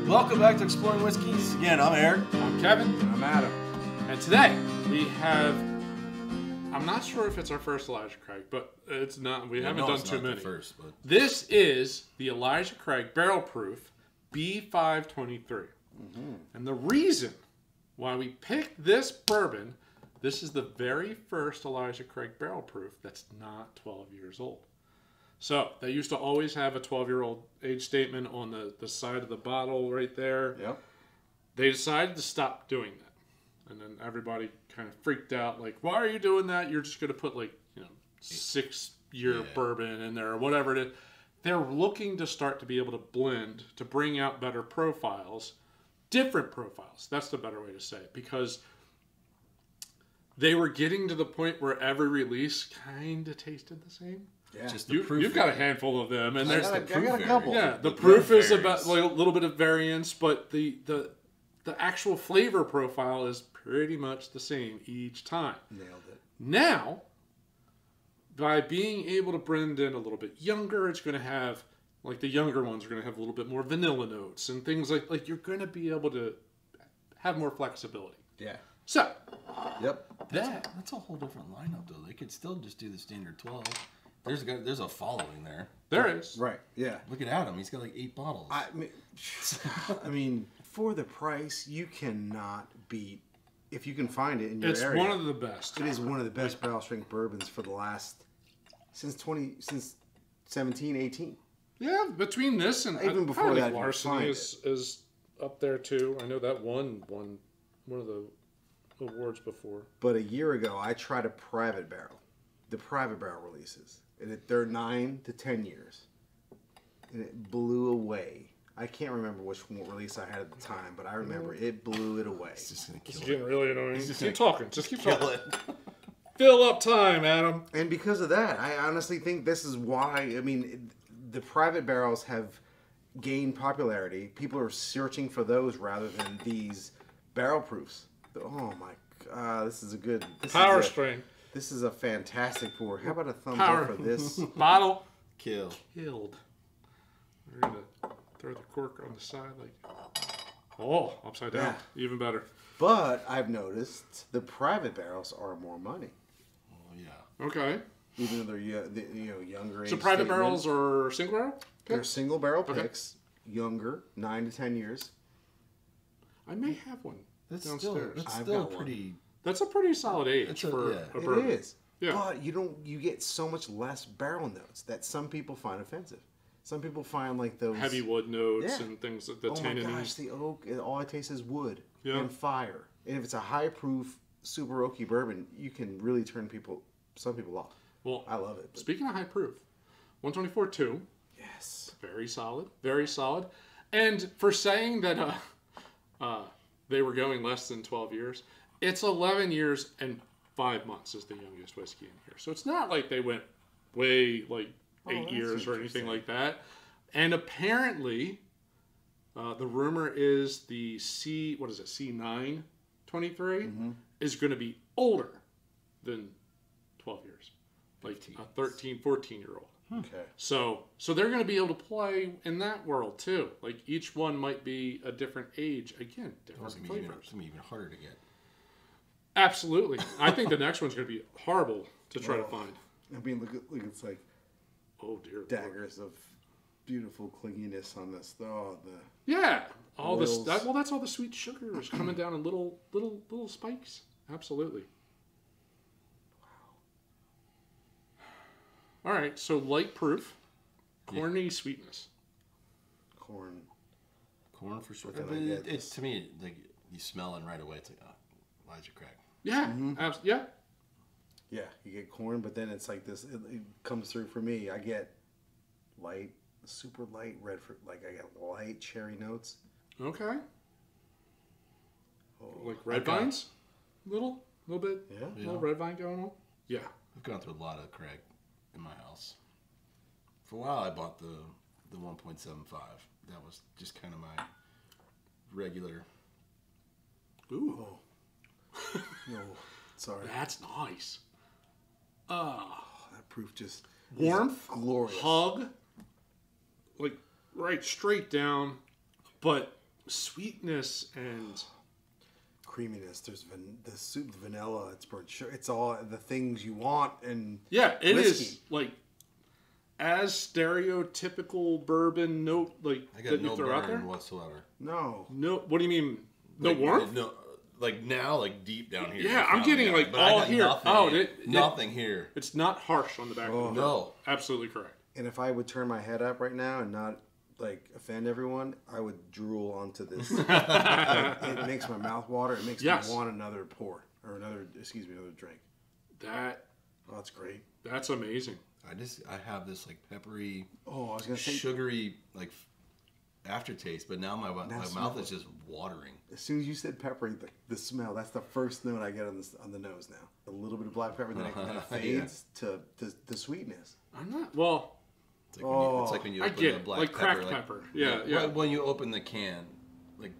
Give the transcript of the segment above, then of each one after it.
Welcome back to Exploring Whiskeys. Again, I'm Eric. I'm Kevin. And I'm Adam. And today we have, I'm not sure if it's our first Elijah Craig, but it's not. We haven't done too many. But... This is the Elijah Craig Barrel Proof B523. Mm-hmm. And the reason why we picked this bourbon, this is the very first Elijah Craig Barrel Proof that's not 12 years old. So, they used to always have a 12-year-old age statement on the side of the bottle right there. Yep. They decided to stop doing that. And then everybody kind of freaked out, like, why are you doing that? You're just going to put, like, 6-year bourbon in there or whatever it is. They're looking to start to be able to blend, to bring out better profiles, different profiles. That's the better way to say it, because they were getting to the point where every release kind of tasted the same. Yeah. Just you've got a handful of them, and there's I got a couple. Yeah, the proof is about like a little bit of variance, but the actual flavor profile is pretty much the same each time. Nailed it. Now, by being able to blend in a little bit younger, it's going to have, like the younger ones are going to have a little bit more vanilla notes and things like you're going to be able to have more flexibility. Yeah. So, yep. That's a whole different lineup, though. They could still just do the standard 12. There's a following there. There is. Right, yeah. Look at Adam. He's got like 8 bottles. I mean, for the price, you cannot beat, if you can find it in your area. It's one of the best. It is one of the best barrel strength bourbons for the last, since 17, 18. Yeah, between this and even before that, Larceny is up there too. I know that won one of the awards before. But a year ago, I tried a private barrel, the private barrel releases, and they're 9 to 10 years, and it blew away. I can't remember which release I had at the time, but I remember it blew it away. It's just gonna kill It's getting really annoying. Just keep talking. Just keep talking. Fill up time, Adam. And because of that, I honestly think this is why. I mean, the private barrels have gained popularity. People are searching for those rather than these barrel proofs. Oh my God, this is a good power strain. This is a fantastic pour. How about a thumbs Power. up for this? Bottle Killed. We're gonna throw the cork on the side, like upside down, even better. But I've noticed the private barrels are more money. Oh yeah. Okay. Even though they're younger age. So private barrels are single barrel? They're single barrel picks, younger, 9 to 10 years. I may have one downstairs. That's still pretty. That's a pretty solid age for a bourbon. It is. Yeah. But you get so much less barrel notes that some people find offensive. Some people find like those heavy wood notes and things like the tannins. Oh my gosh, the oak, all I taste is wood Yeah. and fire. And if it's a high proof, super oaky bourbon, you can really turn some people off. Well, I love it. Speaking of high proof, 124.2. Yes. Very solid. Very solid. And for saying that they were going less than 12 years, it's 11 years and 5 months is the youngest whiskey in here. So it's not like they went way, like, 8 years or anything like that. And apparently, the rumor is the C923 is going to be older than 12 years. Like a 13, 14-year-old. Okay. So they're going to be able to play in that world too. Like each one might be a different age. Again, different flavors. It's going to be even harder to get. Absolutely. I think the next one's going to be horrible to try to find. I mean, look, it's like dear daggers of beautiful clinginess on this. Yeah. All oils. this. That's all the sweet sugars coming down in little spikes. Absolutely. All right, so light proof, corny sweetness. Corn for sure. But It's to me like you smell it right away. It's like Elijah Craig. Yeah, yeah. Yeah, you get corn, but then it's like this. It comes through for me. I get light, super light red fruit. Like I get light cherry notes. Okay. Like red vines, little bit. Yeah, little red vine going on. Yeah, I've gone through a lot of Craig in my house. For a while, I bought the 1.75. That was just kind of my regular. Ooh. No, sorry. That's nice. That proof just Warmth, glorious. hug, like right straight down, but sweetness and creaminess. There's the soup, vanilla. It's burnt sugar. It's all the things you want. And yeah, it whiskey. is like as stereotypical bourbon note like I got that you no throw out there. burn whatsoever. No. No, what do you mean? No Like, warmth? No, like now, like deep down here. Yeah, I'm getting like but I all got here. Nothing, Oh, nothing here. It's not harsh on the back. Oh. Of the No. Absolutely correct. And if I would turn my head up right now and not like offend everyone, I would drool onto this. It makes my mouth water. It makes Yes. me want another pour or another drink. That's great. That's amazing. I have this like peppery, Oh, I was gonna say, sugary like aftertaste, but now my smell mouth it. is just watering. as soon as you said peppery, the smell, that's the first note I get on the nose now. A little bit of black pepper, then it fades to the sweetness. I'm not well. It's like when you I open get the it. black Like pepper. cracked pepper. Yeah. When you open the can, like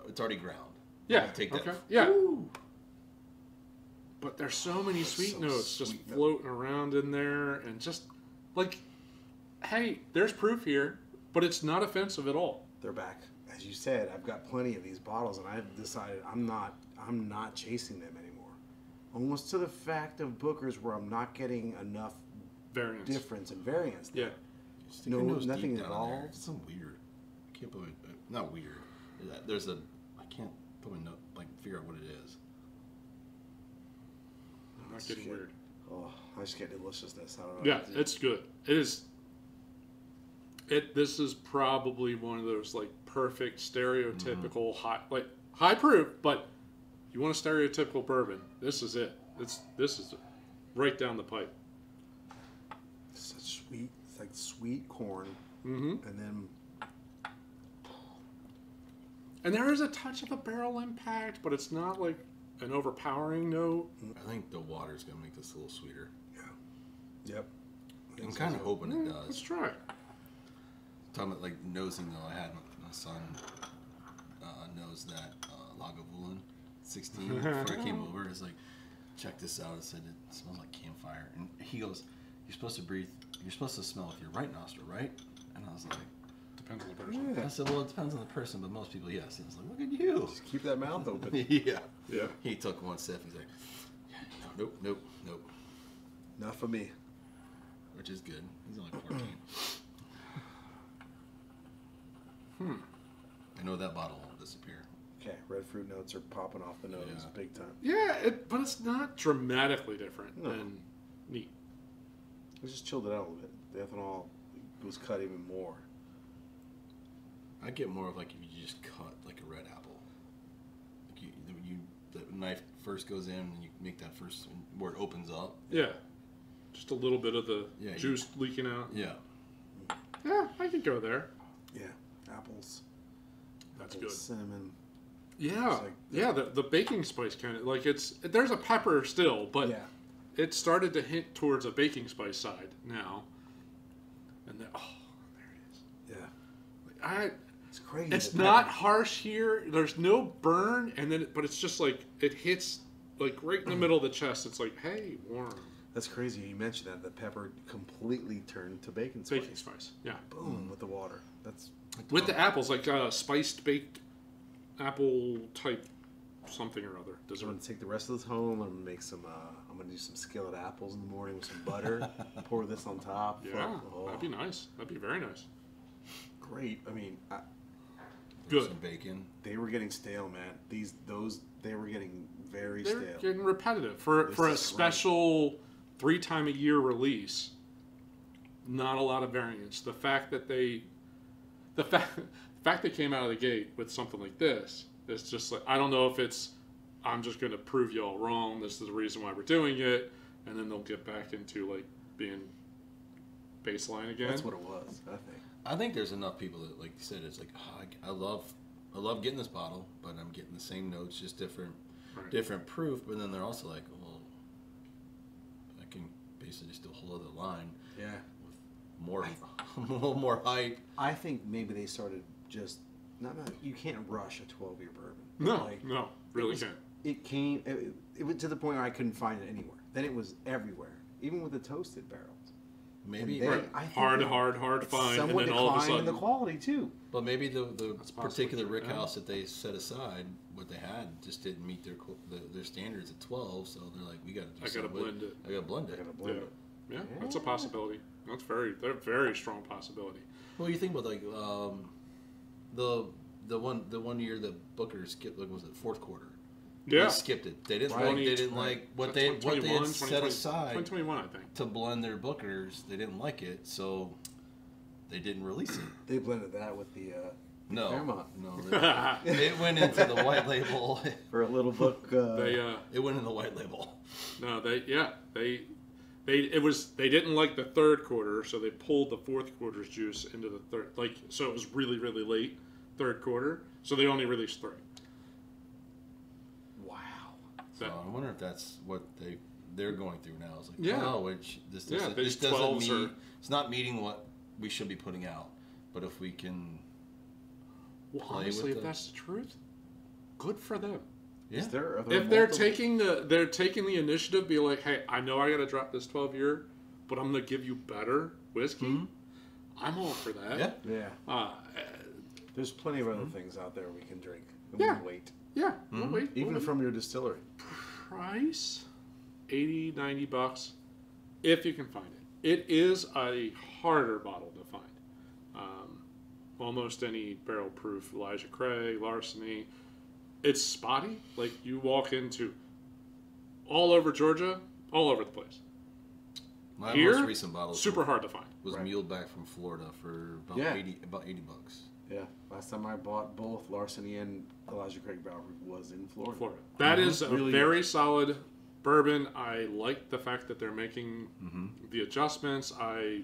it's already ground. Yeah. You take that. Okay. Yeah. Woo. But there's so many sweet so notes just sweet. floating around in there, and just like, hey, there's proof here, but it's not offensive at all. They're back. As you said, I've got plenty of these bottles, and I've decided I'm not chasing them anymore. Almost to the fact of Booker's where I'm not getting enough Variants. difference and variance. Yeah. Stick your No, nose nothing deep down in there. involved. It's so weird. I can't put not weird. I can't put my note figure out what it is. I'm not getting weird. Oh, I just get deliciousness. I don't know. Yeah, it's good. It is. This is probably one of those like perfect stereotypical high proof, but you want a stereotypical bourbon. This is it. This is right down the pipe. Such sweet. It's like sweet corn, Mm-hmm. and And there is a touch of a barrel impact, but it's not like an overpowering note. I think the water's gonna make this a little sweeter. yep. I'm kind of hoping it Let's does. try. Talking about like nosing though, I had my son nose that Lagavulin 16 before I came over. He's like, check this out. I said it smells like campfire, and he goes, "You're supposed to breathe. You're supposed to smell with your right nostril, right?" And I was like, Depends on the person. Yeah. I said, "Well, it depends on the person, but most people, yes." And I was like, "Look at you." Just keep that mouth open. Yeah. Yeah. He took one sip. He's like, "Nope." Not for me. Which is good. He's only 14. I know that bottle won't disappear. Okay, red fruit notes are popping off the nose Yeah. big time. Yeah, but it's not dramatically different No. than neat. I just chilled it out a little bit. The ethanol was cut even more. I get more of like if you just cut like a red apple. Like the knife first goes in and you make that first where it opens up. Yeah. Just a little bit of the Yeah, juice leaking out. Yeah. Yeah, I could go there. Yeah, apples. That's apples, good. Cinnamon. Yeah, It's like- yeah. The baking spice kind of like there's a pepper still, but Yeah. it started to hint towards a baking spice side now. And then, there it is. Yeah. It's crazy. It's the not pepper. harsh here. There's no burn, but it's just like it hits like right in the middle of the chest. It's like, hey, warm That's crazy. You mentioned that the pepper completely turned to bacon spice. baking spice. Yeah, Boom with the water. That's with the apples, like spiced baked apple type something or other I'm dessert. gonna take the rest of this home. I'm gonna make some. I'm gonna do some skillet apples in the morning with some butter. Pour this on top. Yeah, Oh, that'd be nice. That'd be very nice. great. I mean, Good. Some bacon. they were getting stale, man. They were getting very They're stale. getting repetitive for This a is great. special 3-time-a-year release. Not a lot of variance. The fact they came out of the gate with something like this is just like, I don't know if it's I'm just going to prove you all wrong. This is the reason why we're doing it, and then they'll get back into like being baseline again. That's what it was. I think. I think there's enough people that, like you said, it's like I love getting this bottle, but I'm getting the same notes, just different Right. different proof. But then they're also like, well, I can basically still hold the line Yeah. with more hype. I think maybe they started just not. You can't rush a 12-year bourbon. No, Like, no, really was- can't. It came. It went to the point where I couldn't find it anywhere. Then it was everywhere, even with the toasted barrels. maybe And Right. I think Hard that to find, and somewhat then all of a declined in sudden, the quality too. But maybe the possible, particular too, rick yeah. house that they set aside, what they had, just didn't meet their standards at 12. So they're like, we got to. I gotta blend it. I got to blend it. Gotta blend Yeah. it. Yeah, that's a possibility. That's a very strong possibility. Well, you think about like the one year that Booker skipped, like was it fourth quarter? Yeah. They skipped it. They didn't Right. like. They didn't like what they had 2021, set aside 2021, I think. to blend their Bookers. They didn't like it, so they didn't release it. They blended that with the No, Fairmont. no, it went into the white label. for a little book. It went in the white label. No, they didn't like the third quarter, so they pulled the fourth quarter's juice into the third. Like, so it was really, really late third quarter. So they only released 3. Wow. So I wonder if that's what they're going through now. It's like, Yeah. oh, which this Yeah, doesn't, these this doesn't 12s meet. are- It's not meeting what we should be putting out. But if we can, Well, play honestly, with if the- that's the truth, good for them. yeah, Is there? Are If they're taking the initiative, be like, hey, I know I got to drop this 12-year, but I'm gonna give you better whiskey. I'm all for that. yeah. Yeah. There's plenty of other things out there we can drink. And Yeah. we wait. Yeah. We'll wait. Even We'll from your distillery. price, $80, $90, if you can find it. It is a harder bottle to find. Almost any barrel proof, Elijah Craig, Larceny, it's spotty. Like, you walk into all over Georgia, all over the place. My Here, most recent bottle super hard to find. was Right. muled back from Florida for about Yeah. $80 bucks. Yeah. Last time I bought both Larceny and Elijah Craig Barrel Proof was in Florida. Florida. That is a Really very solid bourbon. I like the fact that they're making the adjustments. I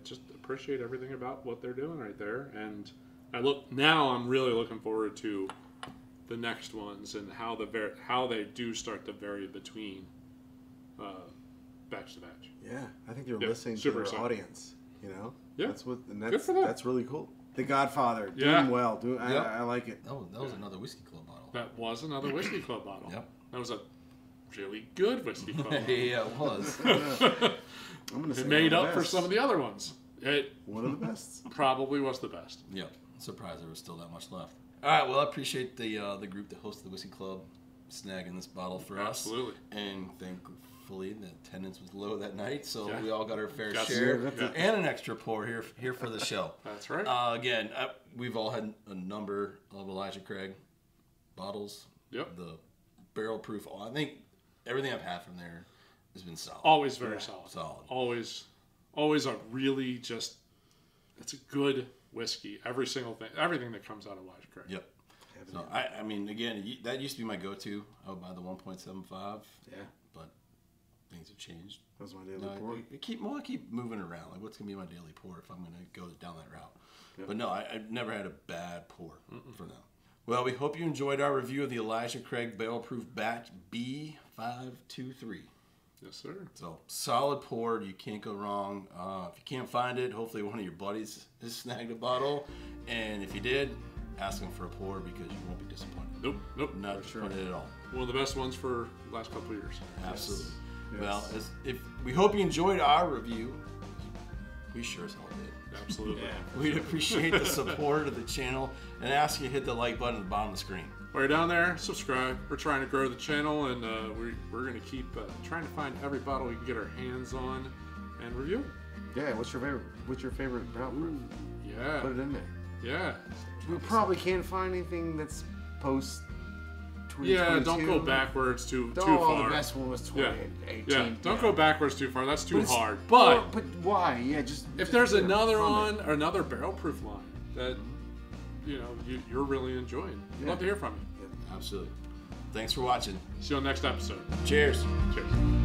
just appreciate everything about what they're doing right there. And I'm really looking forward to the next ones and how they do start to vary between batch to batch. Yeah. I think they're Yeah, listening to super their excited. audience. You know. Yeah. That's what. And Good that's for them. that's really cool. The Godfather. Yeah. Doing well. Yep. I like it. That was another whiskey club bottle. That was another Whiskey Club bottle. Yep. That was a really good Whiskey Club bottle. Yeah, it was. I'm gonna say It made one of up the for some best. of the other ones. It One of the best. probably was the best. Yep. Surprised there was still that much left. All right. Well, I appreciate the group that hosted the whiskey club snagging this bottle for Absolutely. us. And thankfully, the attendance was low that night, so Yeah. we all got our fair Got share some- yeah. and an extra pour here for the show. That's right. Again, we've all had a number of Elijah Craig bottles. Yep. The barrel proof. I think everything I've had from there has been solid. Always very solid. Solid. Always a really just, it's a good whiskey. Everything that comes out of Elijah Craig. Yep. So I mean, again, that used to be my go-to. I would buy the 1.75. Yeah. But things have changed. That was my daily No, pour. I keep moving around. Like, what's gonna be my daily pour if I'm gonna go down that route? Yep. But no, I've never had a bad pour for them. Well, we hope you enjoyed our review of the Elijah Craig Barrel Proof Batch B523. Yes, sir. So solid pour, you can't go wrong. If you can't find it, hopefully one of your buddies has snagged a bottle, and if you did, ask them for a pour because you won't be disappointed. Nope. Not disappointed at all. One of the best ones for the last couple of years. Absolutely. Yes. Well, if we hope you enjoyed our review. We sure as hell did. Absolutely. We'd appreciate the support of the channel and ask you to hit the like button at the bottom of the screen. While you're down there, subscribe. We're trying to grow the channel, and we're going to keep trying to find every bottle we can get our hands on and review. Yeah. What's your favorite barrel proof? Yeah. Put it in there. Yeah. We probably can't find anything that's post 2022. Yeah, don't go backwards too Oh, far. the best one was 2018. Yeah, don't go backwards too far. That's too it's- hard. But why? Yeah, just if there's yeah, another comment. one or another barrel proof line that you're really enjoying, Yeah. love to hear from you. Absolutely. Thanks for watching. See you on the next episode. Cheers. Cheers.